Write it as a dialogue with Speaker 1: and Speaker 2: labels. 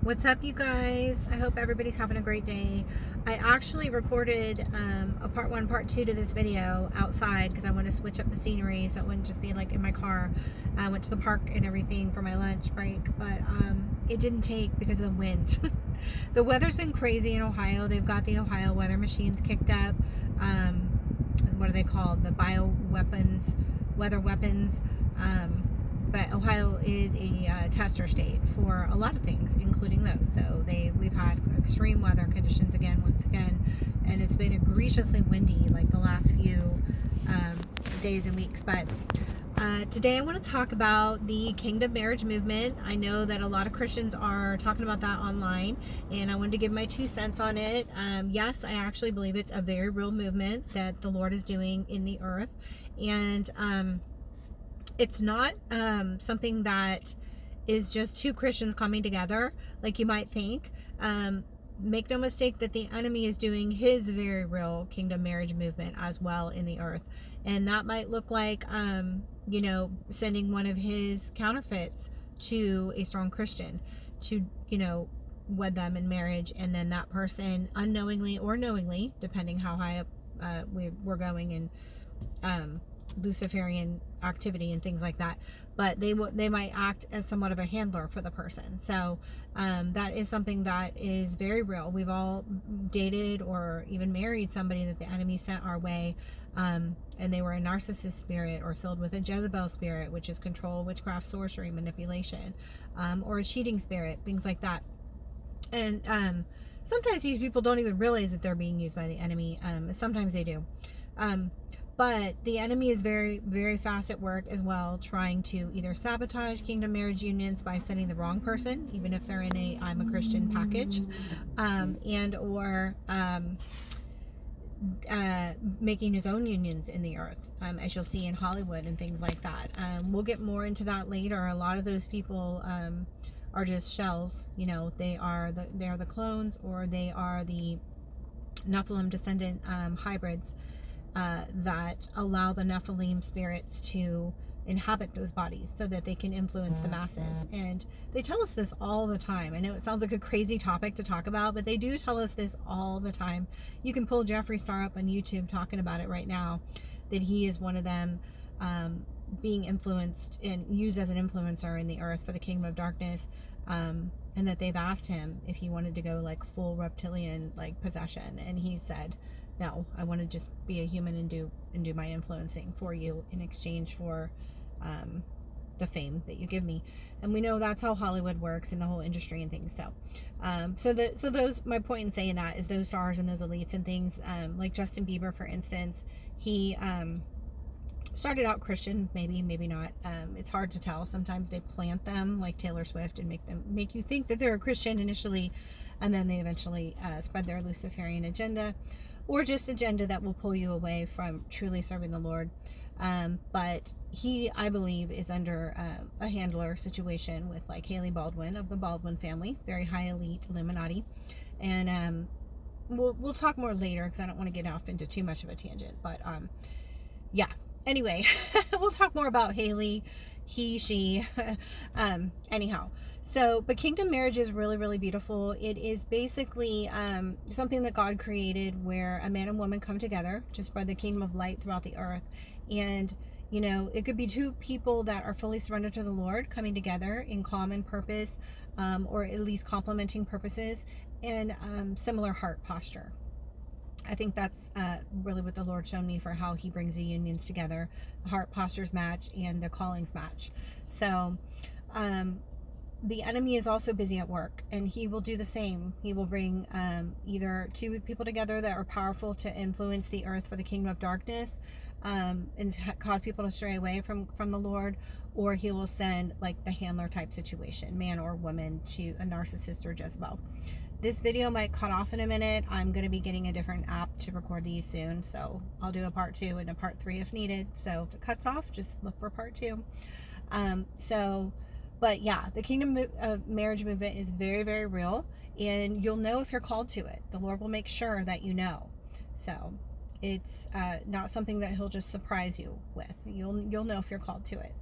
Speaker 1: What's up, you guys? I hope everybody's having a great day. I actually recorded a part one, part two to this video outside because I want to switch up the scenery so it wouldn't just be like in my car. I went to the park and everything for my lunch break, but it didn't take because of the wind. The weather's been crazy in Ohio. They've got the Ohio weather machines kicked up. What are they called? The bioweapons, weather weapons. But Ohio is a tester state for a lot of things, including those. So we've had extreme weather conditions once again, and it's been egregiously windy like the last few days and weeks. But today I want to talk about the kingdom marriage movement. I know that a lot of Christians are talking about that online, and I wanted to give my 2 cents on it. Yes, I actually believe it's a very real movement that the Lord is doing in the earth, and it's not something that is just two Christians coming together like you might think. Make no mistake that the enemy is doing his very real kingdom marriage movement as well in the earth. And that might look like, sending one of his counterfeits to a strong Christian to, wed them in marriage. And then that person unknowingly or knowingly, depending how high up we're going in Luciferian activity and things like that, but they might act as somewhat of a handler for the person. So that is something that is very real. We've all dated or even married somebody that the enemy sent our way, and they were a narcissist spirit or filled with a Jezebel spirit, which is control, witchcraft, sorcery, manipulation, or a cheating spirit, things like that. And sometimes these people don't even realize that they're being used by the enemy. Sometimes they do. But the enemy is very, very fast at work as well, trying to either sabotage kingdom marriage unions by sending the wrong person, even if they're in a I'm a Christian package, or making his own unions in the earth, as you'll see in Hollywood and things like that. We'll get more into that later. A lot of those people are just shells. They are the clones, or they are the Nephilim descendant hybrids that allow the Nephilim spirits to inhabit those bodies so that they can influence the masses. And they tell us this all the time. I know it sounds like a crazy topic to talk about, but they do tell us this all the time. You can pull Jeffree Star up on YouTube talking about it right now, that he is one of them, being influenced and used as an influencer in the earth for the kingdom of darkness, and that they've asked him if he wanted to go like full reptilian like possession, and he said, no, I want to just be a human and do my influencing for you in exchange for the fame that you give me. And we know that's how Hollywood works in the whole industry and things. So those, my point in saying that is those stars and those elites and things, like Justin Bieber, for instance, he started out Christian, maybe not. It's hard to tell. Sometimes they plant them like Taylor Swift and make you think that they're a Christian initially, and then they eventually spread their Luciferian agenda, or just agenda that will pull you away from truly serving the Lord. But he, I believe, is under a handler situation with like Haley Baldwin of the Baldwin family, very high elite Illuminati. And we'll talk more later because I don't want to get off into too much of a tangent. But yeah. Anyway, we'll talk more about Haley, he, she, anyhow. So, but kingdom marriage is really, really beautiful. It is basically something that God created where a man and woman come together to spread the kingdom of light throughout the earth. And, it could be two people that are fully surrendered to the Lord coming together in common purpose, or at least complementing purposes, and similar heart posture. I think that's really what the Lord showed me for how he brings the unions together. The heart postures match and the callings match. So the enemy is also busy at work, and he will do the same. He will bring either two people together that are powerful to influence the earth for the kingdom of darkness, and cause people to stray away from the Lord, or he will send like the handler type situation, man or woman, to a narcissist or Jezebel. This video might cut off in a minute. I'm going to be getting a different app to record these soon, so I'll do a part 2 and a part 3 if needed. So if it cuts off, just look for part 2. But yeah, the kingdom marriage movement is very, very real, and you'll know if you're called to it. The Lord will make sure that you know. So it's not something that he'll just surprise you with. You'll know if you're called to it.